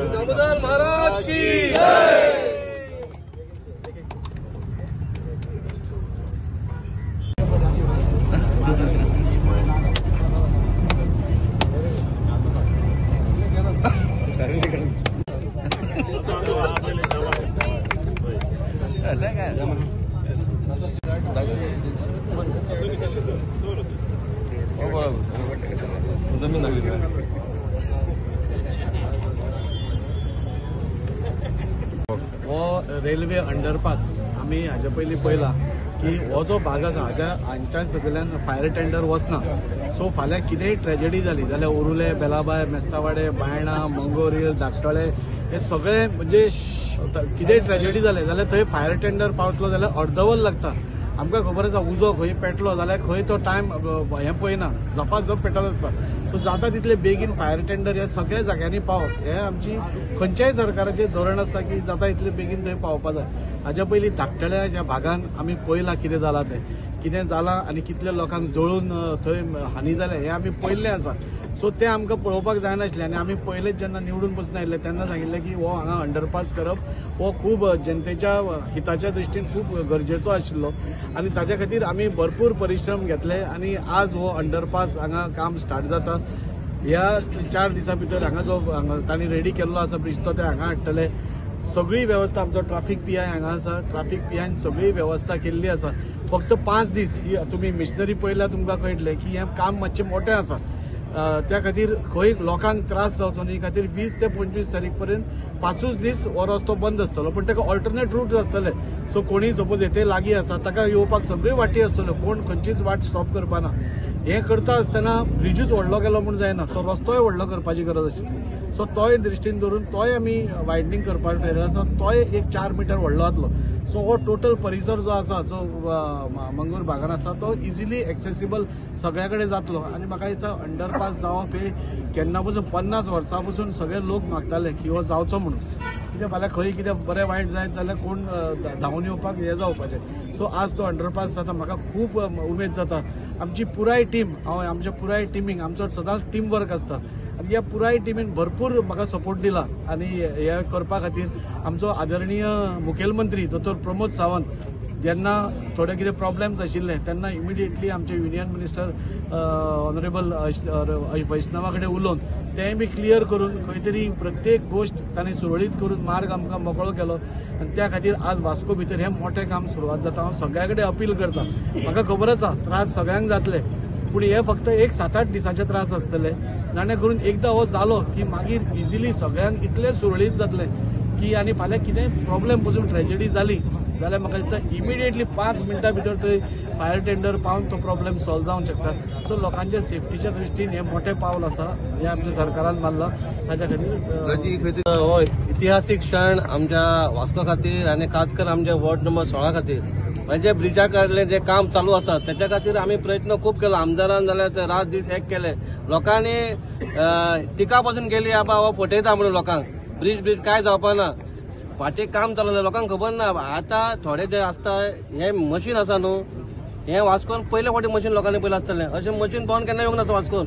दामोदर महाराज की जय। हो railway underpass आम्ही हाजे पयलीं पळयला की हो जो भाग आसा हांच्या सकयल्यान फायर टेंडर वचना. सो फाल्यां कितेंय ट्रेजेडी जाली जाल्यार ओरुले, बेलाबाय, मेस्तावाडे, बायणा, मंगोरील, धाकटळे हे सगळे म्हणजे कितेंय ट्रेजेडी जाले जाल्यार थंय फायर टेंडर पावतलो जाल्यार अर्दवर लागता. आमकां खबर आसा उजो खंय पेटलो जाल्यार खंय तो टायम हें पळयना, झपाझप पेटत आसता. सो जाता तितले बेगीन फायर टेंडर हे सगळ्या जाग्यांनी पावप हे आमची खंयच्याय सरकाराचें धोरण आसता की जाता तितले बेगीन थंय पावपा जाय. हाज्या पयलीं धाकटळ्या ह्या भागान आमी पळयलां कितें जालां तें, कितें जालां आनी कितल्या लोकांक जळून थंय हानी जाल्या हें आमी पळयल्लें आसा. सो तें आमकां पळोवपाक जायनाशिल्लें आनी आमी पयलेच जेन्ना निवडून वचून आयिल्ले तेन्ना सांगिल्लें की हो हांगा अंडरपास करप हो खूब जनतेच्या हिताच्या दृश्टीन खूब गरजेचो आशिल्लो आनी ताच्या खातीर आमी भरपूर परिश्रम घेतले आनी आज हो अंडरपास हांगा काम स्टार्ट जाता. ह्या 4 दिसां भितर हांगा जो तांणी रेडी केल्लो आसा ब्रिज तो ते हांगा हाडटले. सगळी वेवस्था आमचो ट्राफीक पीआय हांगा आसा, ट्राफीक पीआयन सगळी वेवस्था केल्ली आसा. फक्त 5 दीस ही तुमी मिशनरी पळयल्यार तुमकां कळटलें की हें काम मातशें मोठें आसा. त्या खातीर खंय लोकांक त्रास जावचो न्ही खातीर 20 ते 25 तारीख पर्यंत 5 दीस हो रस्तो बंद आसतलो. पण ताका ऑल्टरनेट रूट आसतले. सो कोणी सपोज येथे लागीं आसा ताका येवपाक सगळ्यो वाटी आसतल्यो, कोण खंयचीच वाट स्टॉप करपाना. हें करता आसतना ब्रिजूच व्हडलो केलो म्हूण जायना, तो रस्तोय व्हडलो करपाची गरज आशिल्ली. सो तोय दृश्टीन धरून तोय आमी वायडनींग करपाक थारायला. तोय एक 4 मीटर व्हडलो जातलो. सो हो टोटल परिसर जो आसा जो मंगूर भागान आसा तो इजिली एक्सेसिबल सगळ्या कडेन जातलो. आनी म्हाका दिसता अंडरपास जावप हे केन्ना पसून 50 वर्सां पसून सगळे लोक मागताले की हो जावचो म्हणून. कित्याक फाल्यां खंय कितें बरें वायट जायत जाल्यार कोण धांवून येवपाक हें जावपाचें. सो आज तो अंडरपास जाता म्हाका खूब उमेद जाता. आमची पुराय टीम आमच्या पुराय टिमीक आमचो सदांच टीम वर्क आसता आनी ह्या पुराय टिमीन भरपूर म्हाका सपोर्ट दिला आनी हे करपा खातीर आमचो आदरणीय मुखेलमंत्री दोतोर प्रमोद सावंत जेन्ना थोडे कितें प्रॉब्लेम्स आशिल्ले तेन्ना इमिडिएटली आमचे युनियन मिनिस्टर ऑनरेबल वैष्णवा कडेन उलोवन तेंय बी क्लियर करून खंय तरी प्रत्येक गोश्ट ताणें सुरळीत करून मार्ग आमकां मोकळो केलो आनी त्या खातीर आज वास्को भितर हें मोठें काम सुरवात जाता. हांव सगळ्या कडेन अपील करता. म्हाका खबर आसा त्रास सगळ्यांक जातले पूण हे फक्त एक 7-8 दिसाचे त्रास आसतले. जाणे करून एकदां हो जालो की मागीर इजिली सगळ्यांक इतलें सुरळीत जातलें की आनी फाल्यां कितेंय प्रॉब्लेम पसून ट्रेजेडी जाली जाल्यार म्हाका दिसता इमिडिएटली 5 मिनटां भितर थंय फायर टेंडर पावन तो प्रॉब्लेम सॉल्व जावंक शकता. सो लोकांच्या सेफ्टीच्या दृश्टीन हें मोठें पावल आसा हें आमच्या सरकारान मारलां. ताच्या खातीर हो इतिहासीक क्षण आमच्या वास्को खातीर आनी खास करून आमच्या वॉर्ड नंबर 16 खातीर म्हणजे ब्रिजा कडलें जे काम चालू आसा त्याच्या खातीर आमी प्रयत्न खूब केलो. आमदारान जाल्यार ते रात दीस एक केले. लोकांनी टिका पासून गेली बाबा हो फटयता म्हणून लोकांक ब्रिज काय जावपाना. फाटीं काम चालू लोकांक खबर ना. आतां थोडे जे आसता हे मशीन आसा न्हू हे वास्कोन पयले फावटी मशीन लोकांनी पयलें आसतलें. अशें मशीन पावून केन्ना येवंक नासता वास्कोन.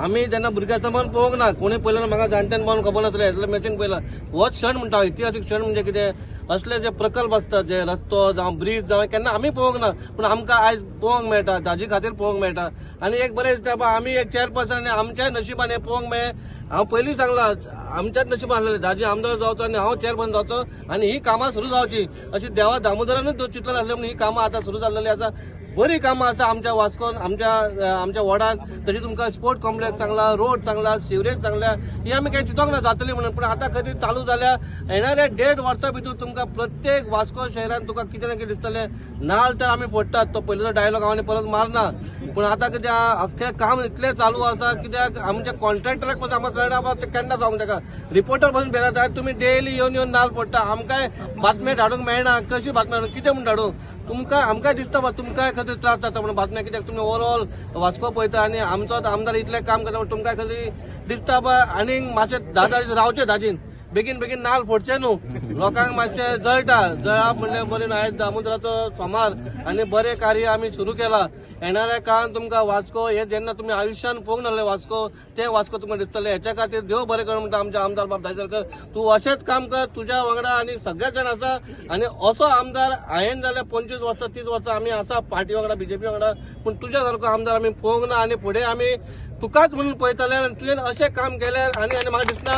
आमी जेन्ना भुरगे आसतना पावन पळोवंक ना. कोणी पयलें म्हाका जाणट्यान पावन खबर नासलें એટલે मशीन पयला. होच क्षण म्हणटा इतिहासीक क्षण म्हणजे कितें असले जे प्रकल्प आसतात जे रस्तो जावं ब्रिज जावं केन्ना आमी पळोवंक ना पूण आमकां आयज पळोवंक मेळटा. ताजे खातीर पळोवंक मेळटा आनी एक बरें दिसता बाबा आमी एक चेअरपर्सन आनी आमच्याय नशिबान हें पळोवंक मेळ्ळें. हांव पयलीं सांगलां आमच्याच नशिबान आसलेलें दाजी आमदार जावचो आनी हांव चेअरपर्सन जावचो आनी ही कामां सुरू जावची अशी देवा दामोदरानूच चिंतलेलें आसलें म्हणून ही कामां आतां सुरू जाल्लेली आसा. बरी कामां आसा आमच्या वास्कोन आमच्या वॉर्डान. तशी तुमकां स्पोर्ट कॉम्प्लेक्स सांगला, रोड सांगला, सिवरेज सांगल्या ही आमी काही चिंतोंक ना जातली म्हणून. पूण आतां खंय चालू जाल्या येणाऱ्या 1.5 वर्सां भितर तुमकां प्रत्येक वास्को शहरान तुका कितें ना कितें दिसतलें. नाल तर आमी फोडटात तो पयलीचो डायलॉग हांवें परत मारना पूण आतां कित्याक अख्खें काम इतलें चालू आसा कित्याक आमच्या कॉन्ट्रॅक्टराक पसून आमकां कळना बाबा ते केन्ना जावंक ताका. रिपोर्टर पासून बेजार तुमी डेली येवन नाल फोडटा. आमकांय बातम्यो धाडूंक मेळना. कशी बातम्यो कितें म्हूण धाडूंक तुमकां आमकां दिसता तुमकां खंय तरी त्रास जाता म्हणून बातम्या कित्याक तुमी ओवरऑल वास्को पळयता आनी आमचो आमदार इतलें काम करता तुमकां खंय तरी दिसता आनीक मातशें 10 दीस रावचे दाजीन बेगीन बेगीन नाल फोडचे न्हू लोकांक मातशें जळटा जळप म्हणजे बरें आयज दामोदराचो सोमार आनी बरें कार्य आमी सुरू केलां येणाऱ्या काळान तुमकां वास्को हे जेन्ना तुमी आयुश्यान पळोवंक नासले वास्को ते वास्को तुमकां दिसतले हेच्या खातीर देव बरें कर म्हणटा आमचे आमदार बाब दायसरकर तूं अशेंच काम कर तुज्या वांगडा आनी सगळे जाण आसा आनी असो आमदार हांवें जाल्यार 25 वर्सां 30 वर्सां आमी आसा पार्टी वांगडा बीजेपी वांगडा पूण तुज्या सारको आमदार आमी पळोवंक ना आनी फुडें आमी तुकाच म्हणून पळयतले आनी तुवें अशें काम केलें आनी म्हाका दिसना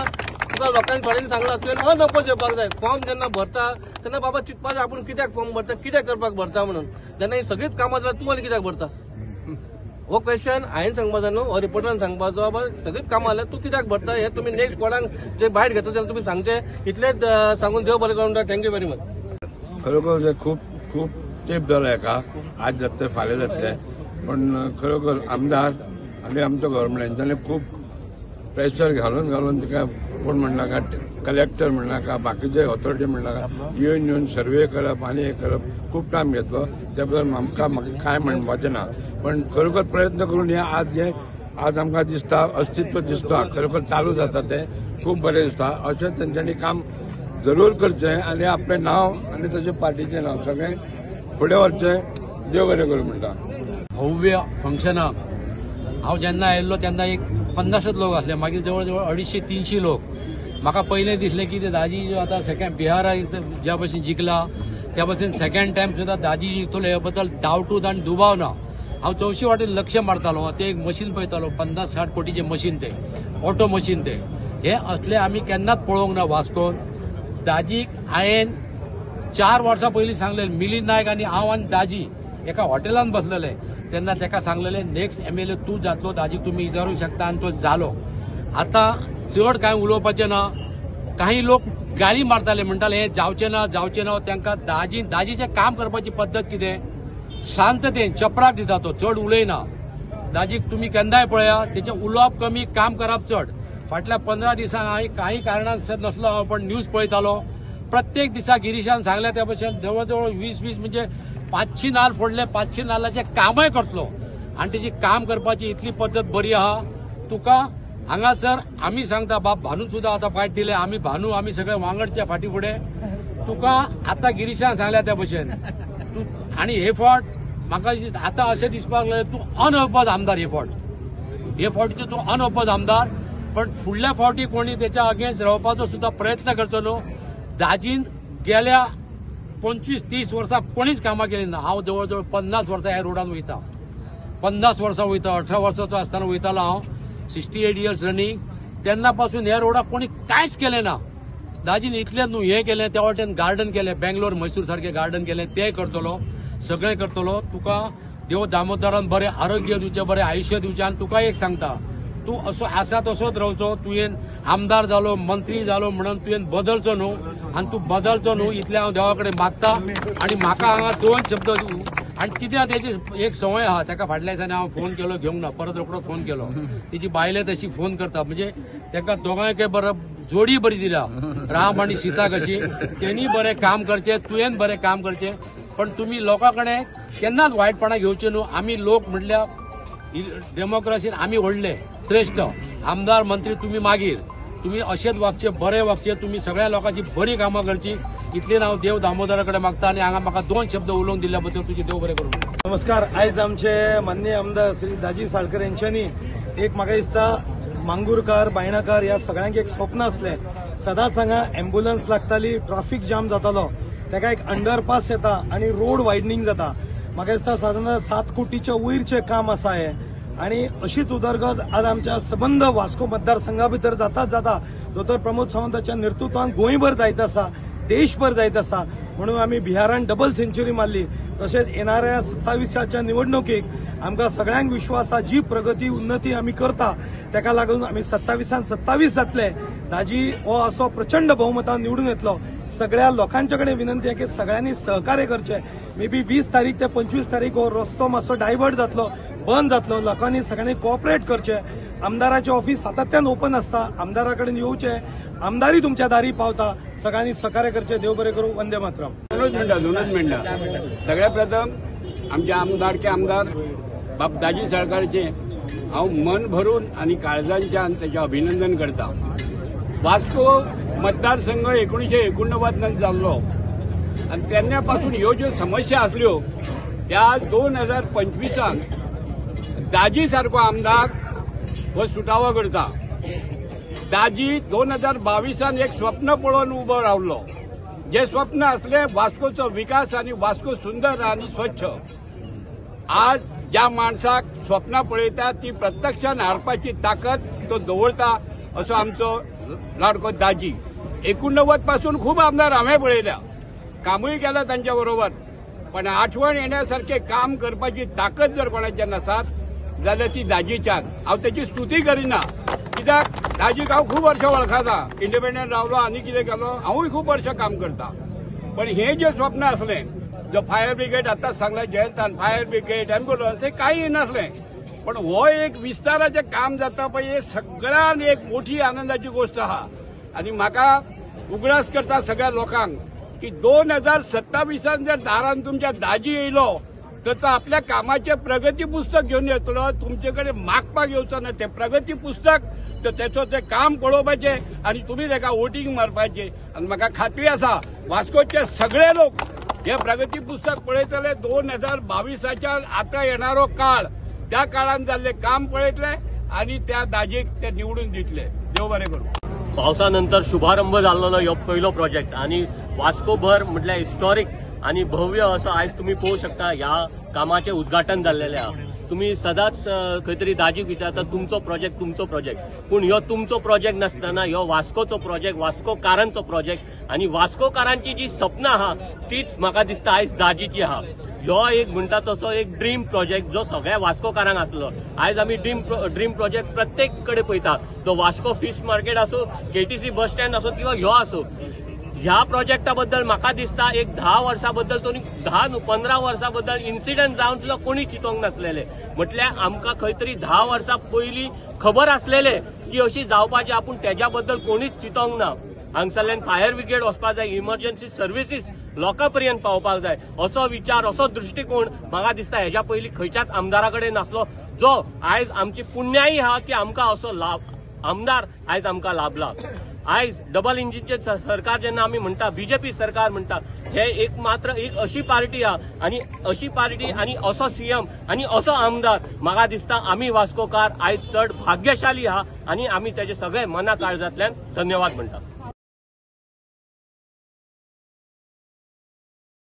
तुका लोकांनी थोड्यांनी सांगलां तुवें अनअपोज येवपाक जाय फॉर्म जेन्ना भरता तेन्ना बाबा चिंतपाचें आपूण कित्याक फॉर्म भरता कितें करपाक भरता म्हणून जेन्ना ही सगळीच कामां जाल्यार तूं आनी कित्याक भरता हो क्वेश्चन हांवें सांगपाचो न्हू हो रिपोर्टरान सांगपाचो बाबा सगळीच कामां जाल्यार तूं कित्याक भरता हे तुमी नेक्स्ट कोणाक जे बायट घेता जाल्यार तुमी सांगचे इतलेच सांगून देव बरें करून थँक्यू व्हेरी मच खरोखर खूप खूप तेंप जाला हेका आज जातले फाल्यां जातले पण खरोखर आमदार आनी आमचो गव्हर्मेंटांनी खूप प्रेशर घालून तिका कोण म्हणनाका कलेक्टर म्हणनाका बाकीचे ऑथॉरिटी म्हणनाका येवन सर्वे करप आनी हे करप खूप टायम घेतलो त्या बद्दल आमकां काय म्हणपाचें ना पण खरोखर प्रयत्न करून हे आज आमकां दिसता अस्तित्व दिसता खरोखर चालू जाता ते खूप बरें दिसता अशें तेंच्यांनी काम जरूर करचें आनी आपलें नांव आनी तशें पार्टीचें नांव सगळें फुडें व्हरचें देव बरें करूं म्हणटा भव्य फंक्शनाक हांव जेन्ना आयिल्लो तेन्ना एक 50 लोक आसले मागीर जवळ जवळ 250-300 लोक म्हाका पयलें दिसलें की दाजी जो आतां सेकंड बिहाराक ज्या भशेन जिखला त्या भशेन सेकंड टायम सुद्दां दाजी जिखतलो हे बद्दल डावटूच आनी दुबाव ना हांव चवशी वाटेन लक्ष मारतालो ते एक मशीन पळयतालो 50-60 कोटीचें मशीन ते ऑटो मशीन ते हे असले आमी केन्नाच पळोवंक ना वास्कोन दाजीक हांवें 4 वर्सां पयलीं सांगलें मिलिंद नायक आनी हांव आनी दाजी एका हॉटेलान बसलेले तेन्ना ताका सांगलेले नेक्स्ट एमएलए तूं जातलो दाजीक तुमी विचारूंक शकता आनी तो जालो आतां चड कांय उलोवपाचें ना काही लोक गाळी मारताले म्हणटाले हे जावचें ना तांकां दाजीचें काम करपाची पद्दत कितें शांततेन चपराक दिता तो चड उलयना दाजीक तुमी केन्नाय पळया तेचें उलोवप कमी काम करप चड फाटल्या 15 दिसांक हांवें काही कारणान नसलो हांव पण न्यूज पळयतालो प्रत्येक दिसा गिरीशान सांगल्या त्या भशेन जवळ जवळ 20 म्हणजे 500 नाल फोडले 500 नालाचें कामय करतलो आनी तेची काम करपाची इतली पद्दत बरी आहा तुका हांगासर आमी सांगता बाब भानून सुद्दां आतां फायट दिले आमी सगळे वांगडचे फाटी फुडें तुका आतां गिरीशान सांगल्या त्या भशेन आनी हे फावट म्हाका आतां अशें दिसपाक लागलें तूं अनअपोज आमदार हे फावटीचो तूं अनअपोज आमदार पण फुडल्या फावटी कोणी तेच्या अगेन्स्ट रावपाचो सुद्दां प्रयत्न करचो न्हू दाजीन गेल्या 25-30 वर्सां कोणीच कामां केली ना हांव जवळ जवळ 50 वर्सां ह्या रोडान वयता 50 वर्सां वयता 18 वर्साचो आसतना वयतालो हांव 68 इयर्स रनिंग तेन्ना पासून ह्या रोडाक कोणी कांयच केलें ना दाजीन इतलेंच न्हू हें केलें त्या वाटेन गार्डन केलें बेंगलोर मैसूर सारकें गार्डन केलें तें करतलो सगळें करतलो तुका देव दामोदरान बरें आरोग्य दिवचें बरें आयुश्य दिवचें आनी तुका एक सांगता तूं असो आसा तसोच रावचो तुवें आमदार जालो मंत्री जालो म्हणून तुवें बदलचो न्हू आनी तूं बदलचो न्हू इतलें हांव देवा कडेन मागता आनी म्हाका हांगा 2 शब्द आनी कित्याक तेची एक संवय आहा ताका फाटल्या दिसांनी हांव फोन केलो घेवंक ना परत रोखडो फोन केलो तेची बायले तशी फोन करता म्हणजे ताका दोगांयके बरो जोडी बरी दिल्या राम आनी सीता कशी तेणी बरें काम करचें तुवें बरें काम करचें पण तुमी लोकां कडेन केन्नाच वायटपणां घेवचें न्हू आमी लोक म्हटल्यार डेमोक्रेसीन आमी व्हडले श्रेष्ठ आमदार मंत्री तुम्ही मागीर तुम्ही अशेंच वागचे बरें वागचे तुम्ही सगळ्या लोकांची बरी कामां करची इतली हांव देव दामोदरा कडेन मागता आनी हांगा म्हाका 2 शब्द उलोवन दिल्या बद्दल तुजे देव बरें करूं नमस्कार आयज आमचे माननीय आमदार श्री दाजी साळकर यांच्यांनी एक म्हाका दिसता मांगूरकार बायणाकार ह्या सगळ्यांक एक स्वप्न असलें सदांच हांगा अँब्युलन्स लागताली ट्रॅफिक जाम जातालो ताका एक अंडरपास येता आनी रोड वायडनींग जाता म्हाका दिसता साधारण 7 कोटीच्या वयरचें काम आसा हें आणि अशीच उदरगत आज आमच्या सबंद वास्को मतदारसंघा भितर जाता दोतोर प्रमोद सावंताच्या नेतृत्वान गोंयभर जायत आसा देशभर जायत आसा म्हणून आमी बिहारान डबल सेंच्युरी मारली तशेंच येणाऱ्या 27च्या निवडणुकीक आमकां सगळ्यांक विश्वास आसा जी प्रगती उन्नती आमी करता ताका लागून आमी 27 जातले दाजी हो असो प्रचंड बहुमतान निवडून येतलो सगळ्या लोकांच्या कडेन विनंती आहे की सगळ्यांनी सहकार्य करचें मे बी 20 तारीख ते 25 तारीख हो रस्तो मातसो डायवर्ट जातलो बंद जातलो लोकांनी सगळ्यांनी कोऑपरेट करचें आमदाराचें ऑफिस सातत्यान ओपन आसता आमदारा कडेन येवचें आमदारी तुमच्या दारी पावता. सगळ्यांनी सहकार्य करचे. देव बरे करू. वंदे मातरम. दोनच मिनटं. सगळ्यात प्रथम आमचे लाडके आमदार दाजी साळकारेचे हांव मन भरून आणि काळजांच्यान त्याचे अभिनंदन करता. वास्को मतदारसंघ 1989 जाल्लो आणि तेन्नापासून ह्यो ज्यो समस्या आसल्यो त्या 2025 दाजी सारको आमदार हो सुटावो करता. दाजी 2022 एक स्वप्न पळोवन उबो रावलो. जे स्वप्न असले वास्कोचो विकास आणि वास्को सुंदर आणि स्वच्छ. आज ज्या माणसाक स्वप्नां पळयता ती प्रत्यक्षान हाडपाची ताकद तो दवरता असो आमचो लाडको दाजी. 89 पासून खूप आमदार हांवें पळयल्या, कामूय केला तांच्या बरोबर, पण आठवण येण्यासारखे काम करपाची ताकद जर कोणाच्या नसात जाल्यार ती दाजीच्यान. हांव तेची स्तुती करिना, कित्याक दाजीक हांव खूब वर्सां वळखता. इंडिपेंडंट रावलो आनी कितें केलो, हांवूय खूब वर्सां काम करता. पण हे जे स्वप्न असलें, जो फायर ब्रिगेड आतां सांगला जयंतान, फायर ब्रिगेड, अँब्युलन्स हे काही नासलें, पण हो एक विस्ताराचें काम जाता पळय हे सगळ्यान एक मोठी आनंदाची गोष्ट आहा. आनी म्हाका उगडास करता सगळ्या लोकांक की 2027 जर दारान तुमच्या दाजी येयलो तर तो आपल्या कामाचे प्रगती पुस्तक घेवन येतलो. तुमचे कडेन मागपाक येवचो ना ते प्रगती पुस्तक, तर त्याचं ते काम पळोवपाचें आणि तुम्ही ताका वोटींग मारपाचें. आनी म्हाका खात्री आसा वास्कोचे सगळे लोक हे प्रगती पुस्तक पळयतले. 2022 आता येणारो काळ, त्या काळात जाल्ले काम पळयतले आणि त्या दाजीक ते निवडून दितले. देव बरें करूं. पावसानंतर शुभारंभ जाल्लो ह्यो पयलो प्रोजेक्ट आणि वास्कोभर म्हटल्यार हिस्टॉरीक आणि भव्य असो आयज तुम्ही पळोवंक शकता ह्या कामाचें उद्घाटन जाल्लेलें आहा. तुम्ही सदांच खंय तरी दाजीक विचारता तुमचो प्रोजेक्ट, पूण ह्यो तुमचो प्रोजेक्ट नासतना ह्यो वास्कोचो प्रोजेक्ट, वास्कोकारांचो प्रोजेक्ट. आणि वास्कोकारांची जी सपनां आहा तीच म्हाका दिसता आयज दाजीची आहा. ह्यो एक म्हणटा तसो एक ड्रीम प्रोजेक्ट जो सगळ्या वास्कोकारांक आसलो. आयज आमी ड्रीम प्रोजेक्ट प्रत्येक कडेन पळयता, तो वास्को फिश मार्केट आसूं, केटीसी बस स्टँड आसूं किंवा ह्यो आसूं. ह्या प्रोजेक्टा बद्दल म्हाका दिसता एक 10 वर्सां बद्दल, 15 वर्सां बद्दल इन्सिडंट जावन सुद्दां कोणी चिंतोंक नासलेले. म्हटल्यार आमकां खंय तरी 10 वर्सां पयलीं खबर आसलेले की अशी जावपाची, आपूण तेज्या बद्दल कोणीच चिंतोंक ना. हांगसरल्यान फायर ब्रिगेड वचपाक जाय, इमर्जन्सी सर्विसीस लोकां पर्यंत पावपाक जाय, असो विचार, असो दृश्टिकोन म्हाका दिसता हेज्या पयलीं खंयच्याच आमदारा कडेन नासलो, जो आयज आमची पुण्याई आहा की आमकां असो आमदार आयज आमकां लाभला. आयज डबल इंजिनचे सरकार जेन्ना आमी म्हणटा, बीजेपी सरकार म्हणटा, हे एक मात्र एक अशी पार्टी आहा आणि अशी पार्टी आणि असो सीएम आणि असो आमदार म्हाका दिसता आमी वास्कोकार आयज चड भाग्यशाली आहा आणि आमी तेजे सगळे मना काळजांतल्यान धन्यवाद म्हणटा.